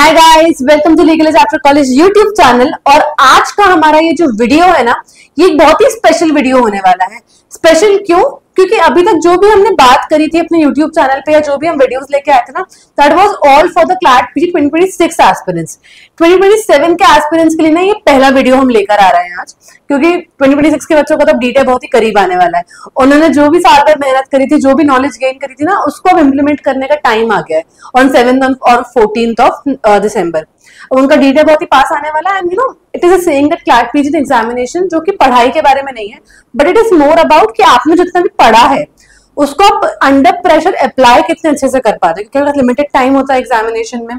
Hi guys, welcome to Legal After College YouTube channel. और आज का हमारा ये जो वीडियो है ना, ये एक बहुत ही स्पेशल वीडियो होने वाला है। स्पेशल क्यों? क्योंकि अभी तक जो भी हमने बात करी थी अपने यूट्यूब चैनल पे या जो भी हम वीडियोस लेके आए थे ना, that was all for the CLAT PG 2026 aspirants. 2027 के एस्पिरेंट्स के लिए ना ये पहला वीडियो हम लेकर आ रहे हैं आज, क्योंकि 2026 के बच्चों का तो डेटा बहुत ही करीब आने वाला है। उन्होंने जो भी साल भर मेहनत करी थी, जो भी नॉलेज गेन करी थी ना, उसको अब इम्प्लीमेंट करने का टाइम आ गया है ऑन 7th और 14th ऑफ दिसंबर। उनका डेटा बहुत ही पास आने वाला है। And you know it is a saying that CLAT PG examination जो कि पढ़ाई के बारे में नहीं है, but it is more about कि आपने जितना भी पढ़ा है उसको आप अंडर प्रेशर अप्लाई कितने अच्छे से कर पाते हैं। क्योंकि लिमिटेड टाइम होता है एग्जामिनेशन में,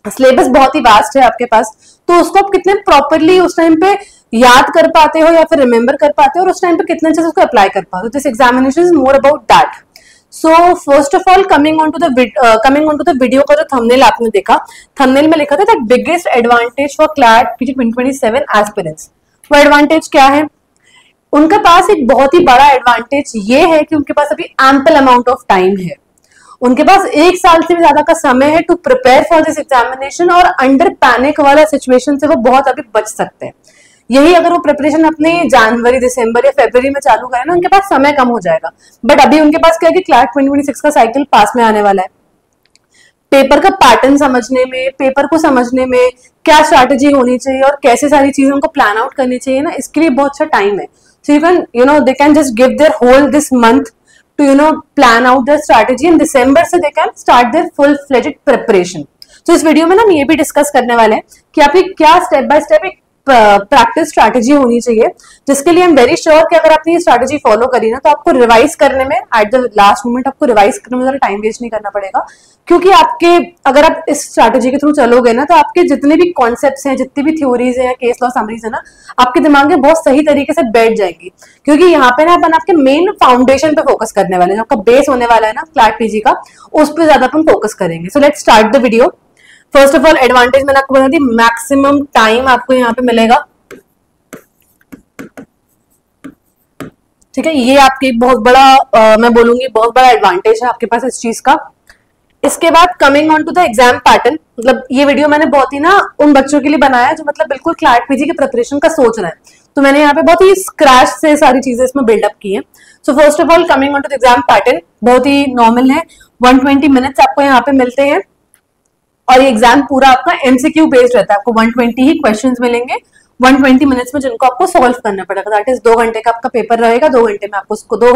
सिलेबस बहुत ही वास्ट है आपके पास, तो उसको आप कितने प्रॉपरली उस टाइम पे याद कर पाते हो या फिर रिमेंबर कर पाते हो और उस टाइम पे कितने अच्छे से उसको अप्लाई कर पाते हो। This examination is more about that. So first of all coming on to the video का जो थंबनेल आपने देखा, थंबनेल में लिखा था that biggest advantage for CLAT PG 2027 aspirants. वो एडवांटेज क्या है? उनके पास एक बहुत ही बड़ा एडवांटेज ये है कि उनके पास अभी एम्पल अमाउंट ऑफ टाइम है। उनके पास एक साल से भी ज्यादा का समय है to prepare for this examination, और अंडर पैनिक वाला सिचुएशन से वो बहुत अभी बच सकते हैं। यही अगर वो प्रिपरेशन अपने जनवरी, दिसंबर या फरवरी में चालू करें ना, उनके पास समय कम हो जाएगा। बट अभी उनके पास क्या है कि क्लैट 2026 का साइकिल पास में आने वाला है। पेपर का पैटर्न समझने में, पेपर को समझने में क्या स्ट्रैटेजी होनी चाहिए और कैसे सारी चीजें उनको प्लान आउट करनी चाहिए ना, इसके लिए बहुत अच्छा टाइम है। So you can they can just give their whole this month to plan out their strategy, and December से they can start their full fledged preparation। तो इस वीडियो में ना हम ये भी डिस्कस करने वाले हैं कि आपकी क्या स्टेप बाय स्टेप एक प्रैक्टिस स्ट्रैटेजी होनी चाहिए, जिसके लिए आई एम वेरी श्योर कि अगर आपने ये स्ट्रैटेजी फॉलो करी ना, तो आपको रिवाइज करने में एट द लास्ट मोमेंट आपको रिवाइज करने में ज़्यादा टाइम वेस्ट नहीं करना पड़ेगा। क्योंकि आपके अगर आप इस स्ट्रैटेजी के थ्रू चलोगे ना, तो आपके जितने भी कॉन्सेप्ट्स हैं, जितनी भी थ्योरीज हैं या केस लॉ समरीज है ना, आपके दिमाग में बहुत सही तरीके से बैठ जाएंगी। क्योंकि यहाँ पे ना अपन आपके मेन फाउंडेशन पे फोकस करने वाले हैं, जो आपका बेस होने वाला है ना क्लैट पीजी का, उस पर ज्यादा अपन फोकस करेंगे। So let's start the video. First of all advantage मैंने आपको बता दी, मैक्सिमम टाइम आपको यहाँ पे मिलेगा। ठीक है, ये आपकी बहुत बड़ा मैं बोलूंगी बहुत बड़ा एडवांटेज है आपके पास इस चीज का। इसके बाद coming on to the exam pattern, मतलब ये वीडियो मैंने बहुत ही ना उन बच्चों के लिए बनाया जो मतलब बिल्कुल क्लैट पीजी के प्रिपरेशन का सोच रहे हैं, तो मैंने यहाँ पे बहुत ही स्क्रैच से सारी चीजें इसमें बिल्डअप की है। So first of all coming on to the exam pattern, बहुत ही नॉर्मल है। 120 मिनट्स आपको यहाँ पे मिलते हैं और ये एग्जाम पूरा आपका एमसीक्यू बेस्ड रहता है। आपको 120 ही क्वेश्चन मिलेंगे 120 मिनट्स में, जिनको आपको सॉल्व करना पड़ेगा। दैट इज 2 घंटे का आपका पेपर रहेगा। 2 घंटे में आपको उसको 2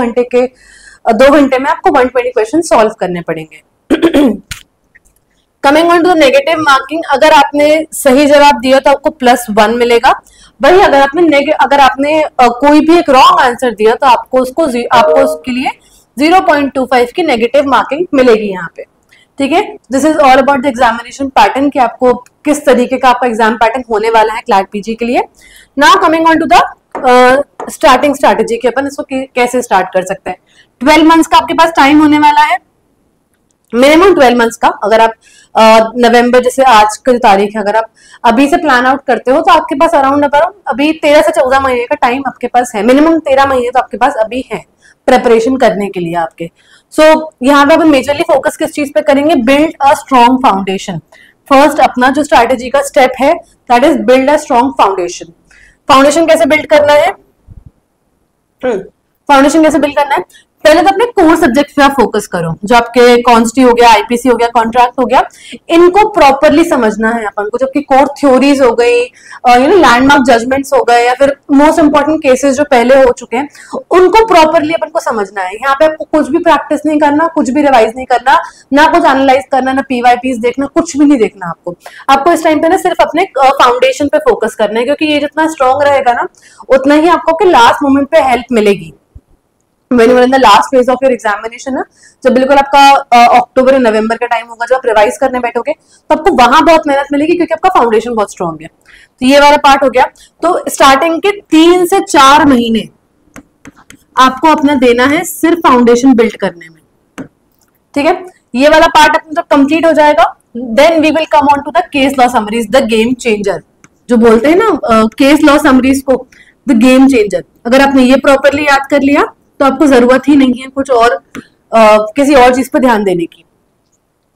घंटे में आपको 120 क्वेश्चन सॉल्व करने पड़ेंगे। Coming on to negative marking, अगर आपने सही जवाब दिया तो आपको +1 मिलेगा। वही अगर आपने कोई भी एक रॉन्ग आंसर दिया तो आपको उसके लिए 0.25 की नेगेटिव मार्किंग मिलेगी यहाँ पे। ठीक है, this is all about the examination pattern कि आपको किस तरीके का आपका एग्जाम पैटर्न होने वाला है क्लैट पीजी के लिए। Now coming on to the starting strategy कि अपन इसको कैसे स्टार्ट कर सकते हैं। 12 मंथ्स का आपके पास टाइम होने वाला है, मिनिमम 12 मंथ्स का। अगर आप नवंबर, जैसे आज की तारीख है, अगर आप अभी से प्लान आउट करते हो तो आपके पास अराउंड अभी 13 से 14 महीने का टाइम आपके पास है। मिनिमम 13 महीने तो आपके पास अभी है प्रिपरेशन करने के लिए आपके। सो यहाँ पे अपन मेजरली फोकस किस चीज पे करेंगे? Build a strong foundation. First अपना जो स्ट्रैटेजी का स्टेप है that is build a strong foundation. Foundation कैसे बिल्ड करना है? फाउंडेशन कैसे बिल्ड करना है? पहले तो अपने कोर सब्जेक्ट पे आप फोकस करो, जो आपके कॉन्स्टी हो गया, आईपीसी हो गया, कॉन्ट्रैक्ट हो गया, इनको प्रॉपरली समझना है अपन को। जबकि कोर थ्योरीज हो गई, लैंडमार्क जजमेंट्स हो गए, या फिर मोस्ट इंपॉर्टेंट केसेस जो पहले हो चुके हैं, उनको प्रॉपरली अपन को समझना है। यहाँ पे आपको कुछ भी प्रैक्टिस नहीं करना, कुछ भी रिवाइज नहीं करना, ना कुछ एनालाइज करना, ना पीवाईपीस देखना, कुछ भी नहीं देखना आपको इस टाइम पे ना सिर्फ अपने फाउंडेशन पे फोकस करना है। क्योंकि ये जितना स्ट्रॉन्ग रहेगा ना, उतना ही आपको लास्ट मोमेंट पे हेल्प मिलेगी। when you are in the last phase of your examination ना, जब बिल्कुल आपका अक्टूबर या नवंबर का टाइम होगा, जब आप रिवाइज करने बैठोगे तो आपको वहां बहुत मेहनत मिलेगी, क्योंकि आपका फाउंडेशन बहुत स्ट्रॉन्ग है। तो ये वाला पार्ट हो गया। तो स्टार्टिंग के 3 से 4 महीने आपको अपना देना है सिर्फ फाउंडेशन बिल्ड करने में। ठीक है, ये वाला पार्ट अपना जब कंप्लीट हो जाएगा, then we will come on to the case law summaries, the game changer. जो बोलते हैं ना केस लॉ समरीज को, द गेम चेंजर। अगर आपने ये प्रॉपरली याद कर लिया तो आपको जरूरत ही नहीं है कुछ और किसी और चीज पर ध्यान देने की।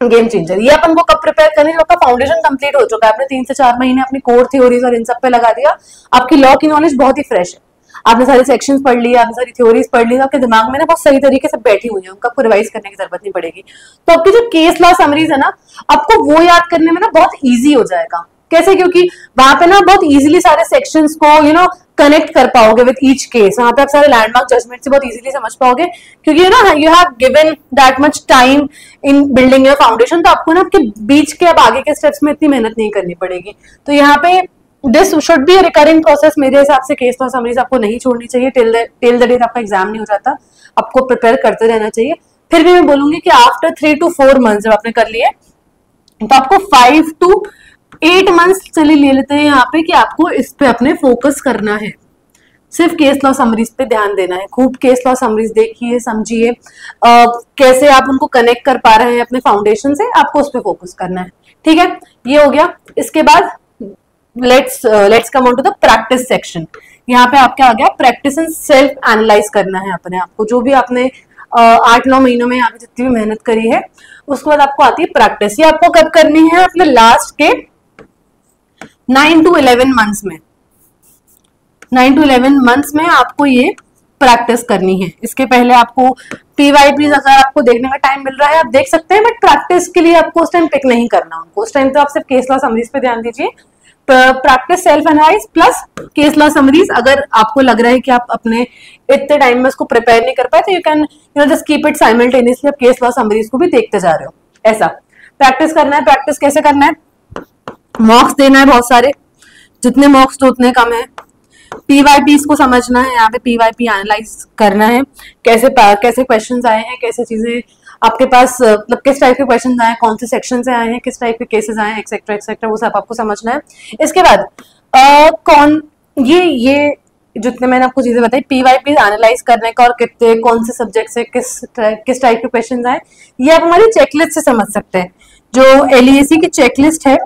Game changer. ये अपन को कब प्रिपेयर करनी है, आपका फाउंडेशन कंप्लीट हो चुका है, आपने 3 से 4 महीने अपनी कोर थ्योरीज और इन सब पे लगा दिया, आपकी लॉ की नॉलेज बहुत ही फ्रेश है, आपने सारे सेक्शंस पढ़ लिए, आपने सारी थ्योरीज पढ़ ली, आपके दिमाग में ना बहुत सही तरीके से बैठी हुई है, उनका आपको रिवाइज करने की जरूरत नहीं पड़ेगी। तो आपकी जो केस लॉ समरीज है ना, आपको वो याद करने में ना बहुत ईजी हो जाएगा। कैसे? क्योंकि वहां पे ना बहुत इजीली सारे सेक्शंस को कनेक्ट कर पाओगे विद ईच केस, वहां पे आप सारे लैंडमार्क जजमेंट से बहुत इजीली समझ पाओगे, क्योंकि you have given that much time in building your foundation, तो आपको ना आपके बीच के अब आगे के स्टेप्स में इतनी मेहनत नहीं करनी पड़ेगी। तो यहाँ पे this should be a recurring process मेरे हिसाब से। केस लॉ समरीज आपको नहीं छोड़नी चाहिए टिल द डेट आपका एग्जाम नहीं हो जाता, आपको प्रिपेयर करते रहना चाहिए। फिर भी मैं बोलूंगी कि आफ्टर 3 to 4 months जब आपने कर लिए तो आपको 5 to 8 months चलिए ले लेते हैं यहाँ पे कि आपको इस पे अपने फोकस करना है, सिर्फ केस लॉ समरीज पे ध्यान देना है। खूब केस लॉ समरीज देखिए, समझिए, कैसे आप उनको कनेक्ट कर पा रहे हैं अपने फाउंडेशन से, आपको उस पे फोकस करना है। ठीक है, ये हो गया। इसके बाद let's come on to the practice section. यहाँ पे आपका आ गया प्रैक्टिस एंड सेल्फ एनालाइज करना है अपने आप को, जो भी आपने 8-9 महीनों में यहाँ पे जितनी भी मेहनत करी है, उसके बाद आपको आती है प्रैक्टिस। ये आपको कब करनी है? अपने लास्ट के 9 to 11 months में, 9 to 11 months में आपको ये प्रैक्टिस करनी है। इसके पहले आपको पीवाईपी अगर आपको देखने का टाइम मिल रहा है आप देख सकते हैं, बट प्रैक्टिस के लिए आपको उस टाइम पिक नहीं करना उनको, उस टाइम तो आप सिर्फ केस लॉ समरीज पे ध्यान दीजिए। Practice self analyse plus case law summaries. अगर आपको लग रहा है कि आप अपने इतने टाइम में उसको प्रिपेयर नहीं कर पाए तो you can just keep it simultaneously, आप केस लॉ समरीज को भी देखते जा रहे हो। ऐसा प्रैक्टिस करना है। प्रैक्टिस कैसे करना है? मॉक्स देना है बहुत सारे, जितने मॉक्स तो उतने कम है। पीवाईपी को समझना है, यहाँ पे पीवाईपी एनालाइज करना है, कैसे कैसे क्वेश्चंस आए हैं, कैसे चीजें आपके पास, मतलब किस टाइप के क्वेश्चंस आए हैं, कौन से सेक्शन से आए हैं, किस टाइप के केसेस आए हैं, एक्सेट्रा एक्सेट्रा, वो सब आपको समझना है। इसके बाद ये जितने मैंने आपको चीजें बताई, पीवाईपी एनालाइज करने का और कितने कौन से सब्जेक्ट से किस टाइप के क्वेश्चन आए, ये आप हमारी चेकलिस्ट से समझ सकते हैं। जो एलईएसी की चेकलिस्ट है,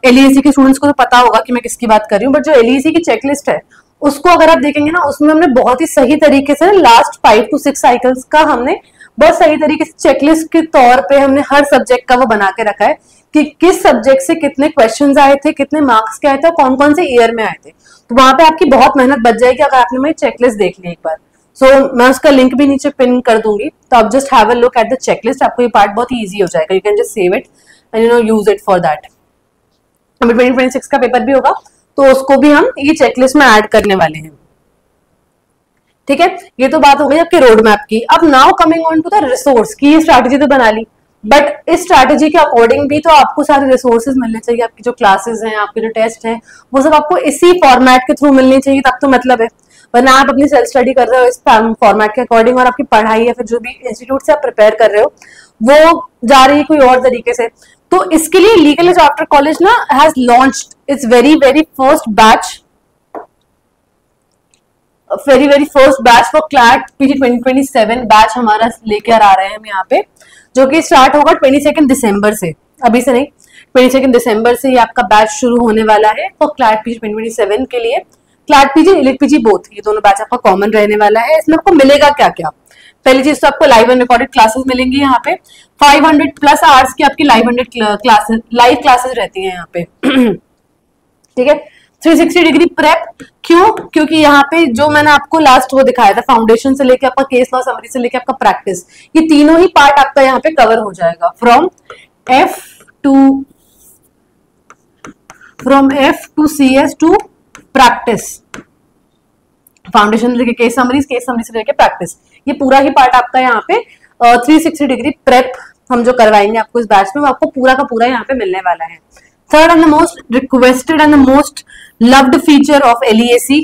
एलईसी के स्टूडेंट्स को तो पता होगा कि मैं किसकी बात कर रही हूँ, बट जो एलईसी की चेकलिस्ट है उसको अगर आप देखेंगे ना, उसमें हमने बहुत ही सही तरीके से लास्ट 5 to 6 साइकिल्स का हमने बहुत सही तरीके से चेकलिस्ट के तौर पे हमने हर सब्जेक्ट का वो बना के रखा है कि किस सब्जेक्ट से कितने क्वेश्चंस आए थे, कितने मार्क्स के आए थे, कौन कौन से ईयर में आए थे। तो वहां पे आपकी बहुत मेहनत बच जाएगी अगर आपने मेरी चेकलिस्ट देख ली एक बार। मैं उसका लिंक भी नीचे पिन कर दूंगी, तो आप just have a look at the checklist, आपको ये पार्ट बहुत ईजी हो जाएगा। You can just save it and use it for that. 2026 का पेपर भी होगा तो उसको भी हम ये चेकलिस्ट में ऐड करने वाले हैं। ठीक है, ये तो बात हो गई आपके रोड मैप की। अब now coming on to the resource की, ये स्ट्रैटेजी तो बना ली, बट इस स्ट्रैटेजी के अकॉर्डिंग भी तो आपको सारे रिसोर्सेज मिलने चाहिए। आपकी जो क्लासेस हैं, आपके जो टेस्ट हैं, वो सब आपको इसी फॉर्मेट के थ्रू मिलनी चाहिए, तब तो मतलब है। वरना आप अपनी सेल्फ स्टडी कर रहे हो इस फॉर्मेट के अकॉर्डिंग और आपकी पढ़ाई या फिर जो भी इंस्टीट्यूट से आप प्रिपेयर कर रहे हो वो जा रही है कोई और तरीके से। तो इसके लिए लीगल एज आफ्टर कॉलेज ना has launched it's very first batch for CLAT PG 2027 batch हमारा लेकर आ रहे हैं हम यहाँ पे, जो कि स्टार्ट होगा 22 दिसंबर से, अभी से नहीं, 22 दिसंबर से ये आपका बैच शुरू होने वाला है फॉर क्लैट पीजी 2027 के लिए। CLAT PG, elite PG both, ये दोनों बैच आपका कॉमन रहने वाला है। इसमें आपको मिलेगा क्या क्या? पहली चीज तो आपको लाइव एंड रिकॉर्डेड क्लासेस मिलेंगी यहाँ पे, 500+ आवर्स की आपकी लाइव क्लासेस रहती हैं यहाँ पे। ठीक है, 360 डिग्री प्रेप। क्यों? क्योंकि यहाँ पे जो मैंने आपको लास्ट वो दिखाया था, फाउंडेशन से लेके आपका केस लॉ समरी से लेके आपका प्रैक्टिस, ये तीनों ही पार्ट आपका यहाँ पे कवर हो जाएगा from F to CS to practice. Foundation से लेके केस समरी से लेके प्रैक्टिस, ये पूरा ही पार्ट आपका यहाँ पे 360 डिग्री प्रेप हम जो करवाएंगे आपको इस बैच में, वो आपको पूरा का पूरा यहाँ पे मिलने वाला है। Third and the most requested and the most loved feature of LEAC,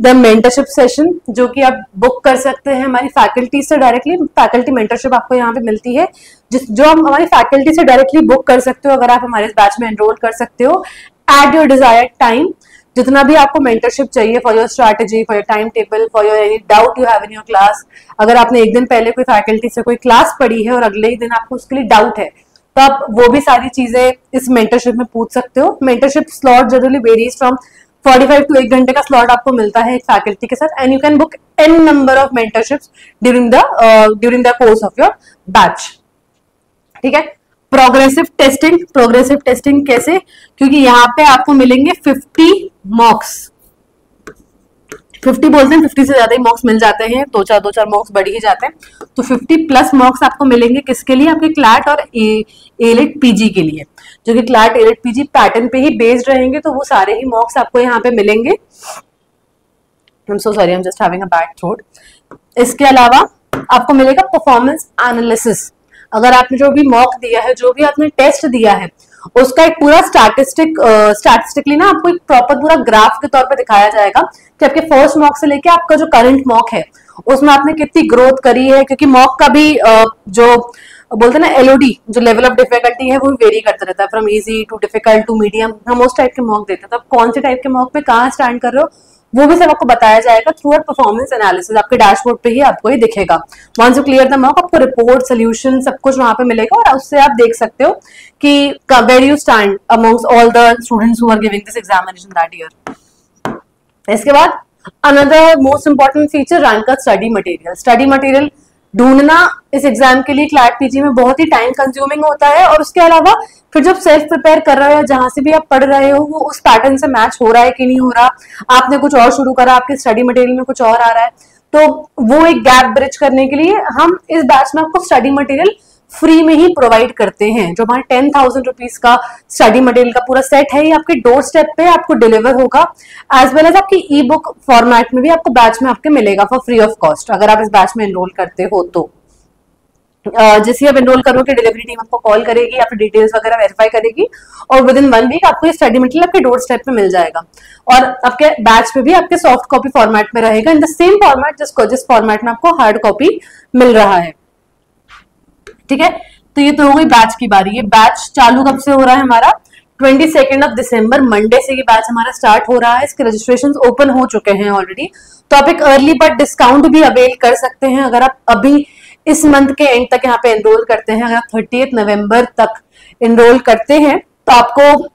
the mentorship session, जो कि आप बुक कर सकते हैं हमारी फैकल्टी से डायरेक्टली। फैकल्टी मेंटरशिप आपको यहाँ पे मिलती है, जो आप हमारी फैकल्टी से डायरेक्टली बुक कर सकते हो अगर आप हमारे इस बैच में एनरोल कर सकते हो एट योर डिजायर्ड टाइम। जितना भी आपको मेंटरशिप चाहिए for your strategy, for your time table, for your any doubt you have in your class. अगर आपने एक दिन पहले कोई फैकल्टी से कोई क्लास पढ़ी है और अगले ही दिन आपको उसके लिए डाउट है, तो आप वो भी सारी चीजें इस मेंटरशिप में पूछ सकते हो। Mentorship slot generally varies from 45 to 1 घंटे का स्लॉट आपको मिलता है एक फैकल्टी के साथ, and you can book n number of mentorships during the course of your batch. ठीक है। प्रोग्रेसिव टेस्टिंग कैसे, क्योंकि यहाँ पे आपको मिलेंगे 50 मॉक्स, 50 बोलते हैं, 50 से ज्यादा ही मॉक्स मिल जाते हैं, दो चार मॉक्स बढ़ ही जाते हैं। तो 50 प्लस मॉक्स आपको मिलेंगे किसके लिए, आपके क्लैट और एलिट पीजी के लिए, जो कि क्लैट एलिट पीजी पैटर्न पे ही बेस्ड रहेंगे, तो वो सारे ही मॉक्स आपको यहाँ पे मिलेंगे। I'm so sorry, I'm just having a bad throat. इसके अलावा आपको मिलेगा परफॉर्मेंस एनालिसिस। अगर आपने जो भी मॉक दिया है, जो भी आपने टेस्ट दिया है, उसका एक पूरा स्टैटिस्टिकली ना आपको एक प्रॉपर पूरा ग्राफ के तौर पे दिखाया जाएगा कि आपके फर्स्ट मॉक से लेके आपका जो करंट मॉक है उसमें आपने कितनी ग्रोथ करी है, क्योंकि मॉक का भी जो बोलते हैं ना एलओडी, जो लेवल ऑफ डिफिकल्टी है वो वेरी करता रहता है, from easy to difficult to medium, हम उस टाइप के मॉक देते हैं। तो आप कौन से टाइप के मॉक पे कहाँ स्टैंड कर रहे हो वो भी सब आपको बताया जाएगा थ्रू आउट परफॉर्मेंस एनालिसिस। आपके डैशबोर्ड पे ही आपको ये दिखेगा। Once you clear the mock, आपको रिपोर्ट, सोल्यूशन सब कुछ वहां पे मिलेगा और उससे आप देख सकते हो कि where you stand amongst all the students who are giving this examination that year. इसके बाद another most important feature, rank का स्टडी मटेरियल। स्टडी मटेरियल ढूंढना इस एग्जाम के लिए क्लैट पीजी में बहुत ही टाइम कंज्यूमिंग होता है, और उसके अलावा फिर जब सेल्फ प्रिपेयर कर रहे हो, जहां से भी आप पढ़ रहे हो, वो उस पैटर्न से मैच हो रहा है कि नहीं हो रहा, आपने कुछ और शुरू करा, आपके स्टडी मटेरियल में कुछ और आ रहा है, तो वो एक गैप ब्रिज करने के लिए हम इस बैच में आपको स्टडी मटेरियल फ्री में ही प्रोवाइड करते हैं। जो हमारे 10,000 रुपीज का स्टडी मटेरियल का पूरा सेट है, ये आपके डोर स्टेप पे आपको डिलीवर होगा, एज वेल एज आपकी ई बुक फॉर्मेट में भी आपको बैच में आपके मिलेगा फॉर फ्री ऑफ कॉस्ट, अगर आप इस बैच में एनरोल करते हो तो। जैसे आप एनरोल करोगे, डिलीवरी टीम आपको कॉल करेगी, आपकी डिटेल्स वगैरह वेरीफाई करेगी, और विद इन 1 वीक आपको ये स्टडी मटेरियल आपके डोर स्टेप पे मिल जाएगा। और आपके बैच पे भी आपके सॉफ्ट कॉपी फॉर्मेट में रहेगा, इन द सेम फॉर्मेट जिस फॉर्मेट में आपको हार्ड कॉपी मिल रहा है। ठीक है, तो ये तो हो गई बैच की बारी। ये बैच चालू कब से हो रहा है हमारा, 22 दिसंबर, मंडे से ये बैच हमारा स्टार्ट हो रहा है। इसके रजिस्ट्रेशन ओपन हो चुके हैं ऑलरेडी, तो आप एक अर्ली बर्ड डिस्काउंट भी अवेल कर सकते हैं। अगर आप अभी इस मंथ के एंड तक यहाँ पे एनरोल करते हैं, अगर आप 30 नवंबर तक एनरोल करते हैं, तो आपको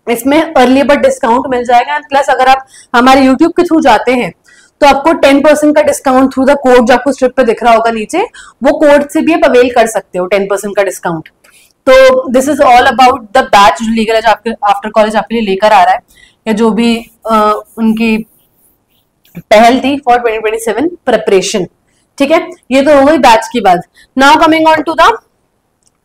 इसमें अर्ली बर्ड डिस्काउंट मिल जाएगा। एंड प्लस अगर आप हमारे यूट्यूब के थ्रू जाते हैं तो आपको 10% का डिस्काउंट थ्रू द कोड जो आपको स्ट्रिप पे दिख रहा होगा नीचे, वो कोड से भी आप अवेल कर सकते हो 10% का डिस्काउंट। तो this is all about the batch जो लीगल एज आपके आफ्टर कॉलेज आपके लिए लेकर आ रहा है, या जो भी उनकी पहल थी फॉर 2027 प्रिपरेशन। ठीक है, ये तो हो गई बैच की बात। Now coming on to the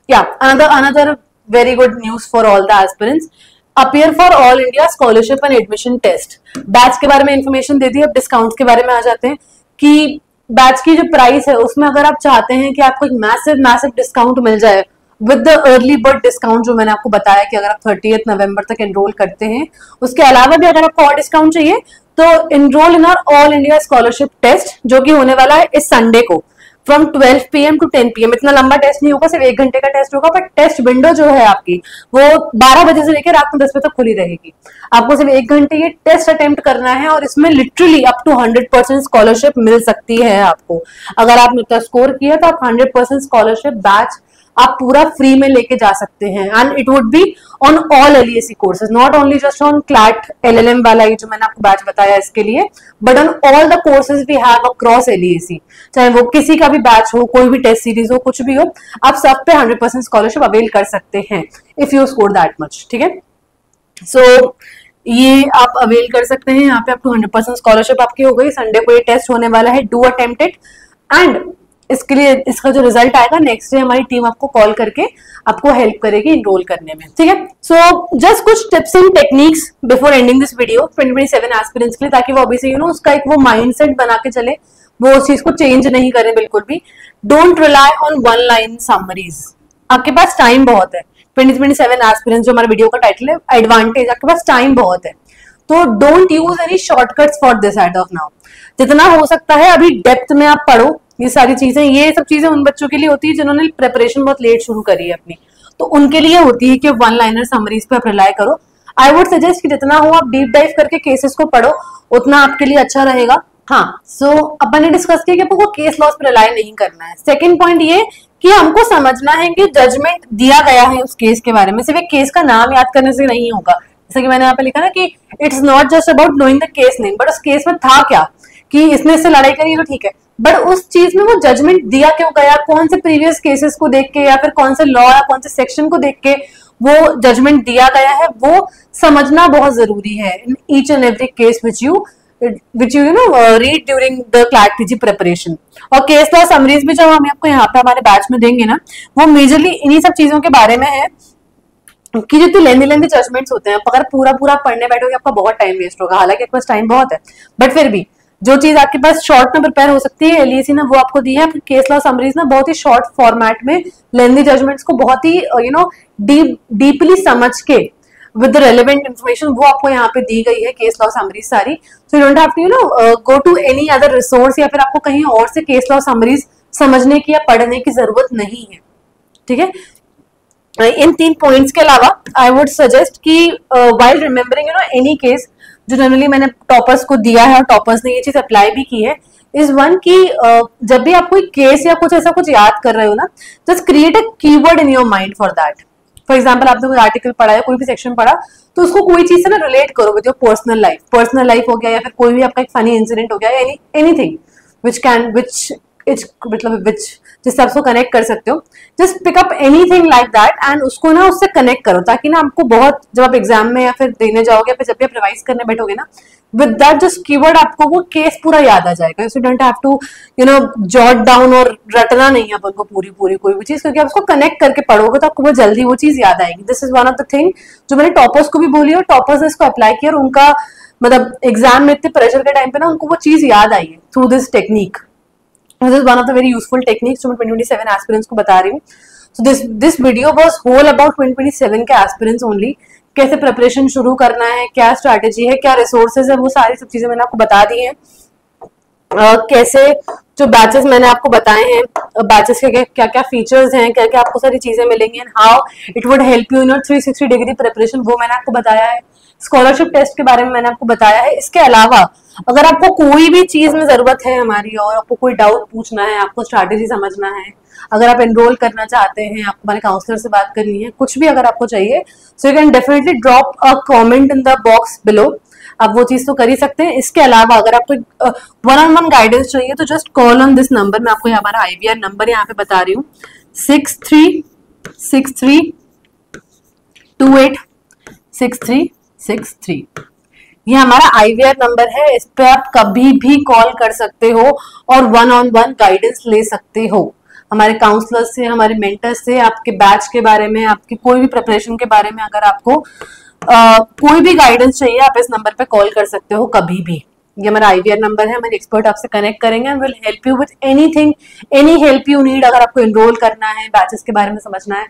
another very good news for all the aspirants, appear for all India scholarship and admission test. Batch के बारे में इंफॉर्मेशन दे दी, अब डिस्काउंट के बारे में आ जाते हैं कि बैच की जो प्राइस है उसमें अगर आप चाहते हैं कि आपको एक मैसिव डिस्काउंट मिल जाए with the early bird discount जो मैंने आपको बताया कि अगर आप 30 नवंबर तक एनरोल करते हैं, उसके अलावा भी अगर आपको और डिस्काउंट चाहिए तो enrol in our all India scholarship test, जो कि होने वाला है इस संडे को फ्रॉम 12 PM टू 10 PM। इतना लंबा टेस्ट नहीं होगा, सिर्फ 1 घंटे का टेस्ट होगा, बट टेस्ट विंडो जो है आपकी वो 12 बजे से लेकर रात में 10 बजे तक खुली रहेगी। आपको सिर्फ 1 घंटे ये टेस्ट अटेम्प्ट करना है, और इसमें लिटरली अप टू 100% स्कॉलरशिप मिल सकती है आपको। अगर आपने उतना स्कोर किया तो आप 100% स्कॉलरशिप बैच आप पूरा फ्री में लेके जा सकते हैं। And it would be on all LEC courses, not only just on CLAT LLM वाला ही जो मैंने आपको बैच बताया इसके लिए, but on all the courses we have across LEC, चाहे वो किसी का भी बैच हो, कोई भी टेस्ट सीरीज हो, कुछ भी हो, आप सब पे 100% स्कॉलरशिप अवेल कर सकते हैं if you score that much. ठीक है, सो ये आप अवेल कर सकते हैं। यहाँ पे आप 100% स्कॉलरशिप आपकी हो गई। संडे को ये टेस्ट होने वाला है, डू अटेम्प्ट इट, एंड इसके लिए इसका जो रिजल्ट आएगा नेक्स्ट डे हमारी टीम आपको कॉल करके आपको हेल्प करेगी इनरोल करने में। ठीक है, सो जस्ट कुछ tips and techniques before ending this video 2027 aspirants के लिए, ताकि वो ऑब्वियसली उसका एक वो माइंडसेट बना के चले, वो उस चीज को चेंज नहीं करें बिल्कुल भी। Don't rely on 1 line summaries. आपके पास टाइम बहुत है। 2027 एस्पिरेंट्स जो हमारे वीडियो का टाइटल है, एडवांटेज, आपके पास टाइम बहुत है, तो don't use any shortcuts for this as of now. जितना हो सकता है अभी डेप्थ में आप पढ़ो ये सारी चीजें। ये सब चीजें उन बच्चों के लिए होती है जिन्होंने प्रिपरेशन बहुत लेट शुरू करी है अपनी, तो उनके लिए होती है कि 1 लाइनर समरीज पे आप रिलाई करो। आई वुड सजेस्ट कि जितना हो आप डीप डाइव करके केसेस को पढ़ो, उतना आपके लिए अच्छा रहेगा। हाँ, सो अपन ने डिस्कस किया कि आपको केस लॉस पे रिलाई नहीं करना है। सेकेंड पॉइंट ये कि हमको समझना है कि जजमेंट दिया गया है उस केस के बारे में, सिर्फ एक केस का नाम याद करने से नहीं होगा। जैसे कि मैंने यहाँ पे लिखा ना कि it's not just about knowing the case name, but उस केस में था क्या, कि इसने इससे लड़ाई करी तो ठीक है, बट उस चीज में वो जजमेंट दिया क्यों गया, कौन से प्रीवियस केसेस को देख के या फिर कौन से लॉ या कौन से सेक्शन को देख के वो जजमेंट दिया गया है, वो समझना बहुत जरूरी है in each and every case which you read during the CLAT PG preparation. और केस लॉ समरीज भी जब हम आपको यहाँ पे हमारे बैच में देंगे ना, वो मेजरली इन्हीं सब चीजों के बारे में है कि जितने लेंदी जजमेंट्स होते हैं, अगर पूरा पढ़ने बैठोगे आपका बहुत टाइम वेस्ट होगा। हालांकि आपके पास टाइम बहुत है, बट फिर भी जो चीज आपके पास शॉर्ट में प्रिपेयर हो सकती है, एलईसी ने वो आपको दी है। केस लॉ समरीज ना बहुत ही शॉर्ट फॉर्मेट में लेंदी जजमेंट्स को बहुत ही डीपली समझ के विद द रेलेवेंट इन्फॉर्मेशन वो आपको यहाँ पे दी गई है केस लॉ समरीज सारी। So you don't have to go to any other resource या फिर आपको कहीं और से केस लॉ समरीज समझने की या पढ़ने की जरूरत नहीं है। ठीक है, इन 3 पॉइंट्स के अलावा आई वुड सजेस्ट कि व्हाइल रिमेम्बरिंग एनी केस, जो जनरली मैंने टॉपर्स को दिया है और टॉपर्स ने ये चीज अप्लाई भी की है, इज वन की जब भी आप कोई केस या कुछ ऐसा कुछ याद कर रहे हो ना, just create a keyword in your mind for that. For example आपने कोई आर्टिकल पढ़ा है, कोई भी सेक्शन पढ़ा, तो उसको कोई चीज से ना रिलेट करो विद योर पर्सनल लाइफ हो गया या फिर कोई भी आपका एक फनी इंसिडेंट हो गया, एनीथिंग विच जिससे आप उसको कनेक्ट कर सकते हो। Just pick up anything like that and उसको ना उससे कनेक्ट करो, ताकि ना आपको बहुत जब आप एग्जाम में या फिर देने जाओगे या फिर जब भी आप रिवाइज करने बैठोगे ना, विद दैट जस्ट कीवर्ड आपको वो केस पूरा याद आ जाएगा। You don't have to jot down और रटना नहीं है अपन को पूरी कोई भी चीज, क्योंकि आप उसको कनेक्ट करके पढ़ोगे तो आपको बहुत जल्दी वो चीज याद आएगी। This is one of the thing जो मैंने टॉपर्स को भी बोली और टॉपर्स ने इसको अप्लाई किया और उनका मतलब एग्जाम में इतने प्रेशर के टाइम पे ना उनको वो चीज याद आई है through this technique. This is one of the very useful techniques जो मैं 2027 aspirants को बता रही हूँ। So this video was whole about 2027 के aspirants only। कैसे प्रिपरेशन शुरू करना है, क्या स्ट्रैटेजी है, क्या रिसोर्सेज है, वो सारी सब चीजें मैंने आपको बता दी हैं। कैसे जो बैचेस मैंने आपको बताए हैं, बैचेस के क्या क्या फीचर्स हैं, क्या क्या आपको सारी चीजें मिलेंगी and how it would help you in your 360 degree preparation, वो मैंने आपको बताया है। स्कॉलरशिप टेस्ट के बारे में मैंने आपको बताया है। इसके अलावा अगर आपको कोई भी चीज में जरूरत है हमारी और आपको कोई डाउट पूछना है, आपको स्ट्रैटेजी समझना है, अगर आप एनरोल करना चाहते हैं, आपको हमारे काउंसलर से बात करनी है, कुछ भी अगर आपको चाहिए, सो you can definitely drop a comment in the box below. आप वो चीज तो कर ही सकते हैं। इसके अलावा अगर आपको 1-on-1 गाइडेंस चाहिए तो just call on this number. मैं आपको हमारा IVR नंबर यहाँ पे बता रही हूँ, 6363286363। ये हमारा IVR नंबर है, इस पे आप कभी भी कॉल कर सकते हो और 1-on-1 गाइडेंस ले सकते हो हमारे काउंसलर से, हमारे मेंटर से, आपके बैच के बारे में, आपकी कोई भी प्रिपरेशन के बारे में। अगर आपको कोई भी गाइडेंस चाहिए आप इस नंबर पे कॉल कर सकते हो कभी भी। ये हमारा IVR नंबर है, हमारे एक्सपर्ट आपसे कनेक्ट करेंगे and will help you with anything, any help you need. अगर आपको एनरोल करना है, बैचेस के बारे में समझना है,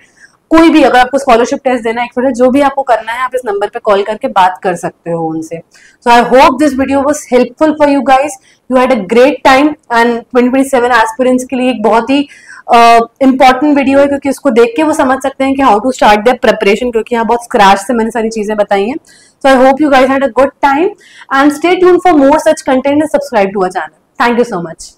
कोई भी, अगर आपको स्कॉलरशिप टेस्ट देना है, जो भी आपको करना है, आप इस नंबर पे कॉल करके बात कर सकते हो उनसे। So I hope this video was helpful for you guys, you had a great time and 2027 aspirants के लिए एक बहुत ही इंपॉर्टेंट वीडियो है, क्योंकि उसको देख के वो समझ सकते हैं कि how to start their preparation, क्योंकि यहाँ बहुत स्क्रैच से मैंने सारी चीजें बताई हैं। So I hope you guys had a good time and stay tuned for more such content and subscribe to our channel. Thank you so much.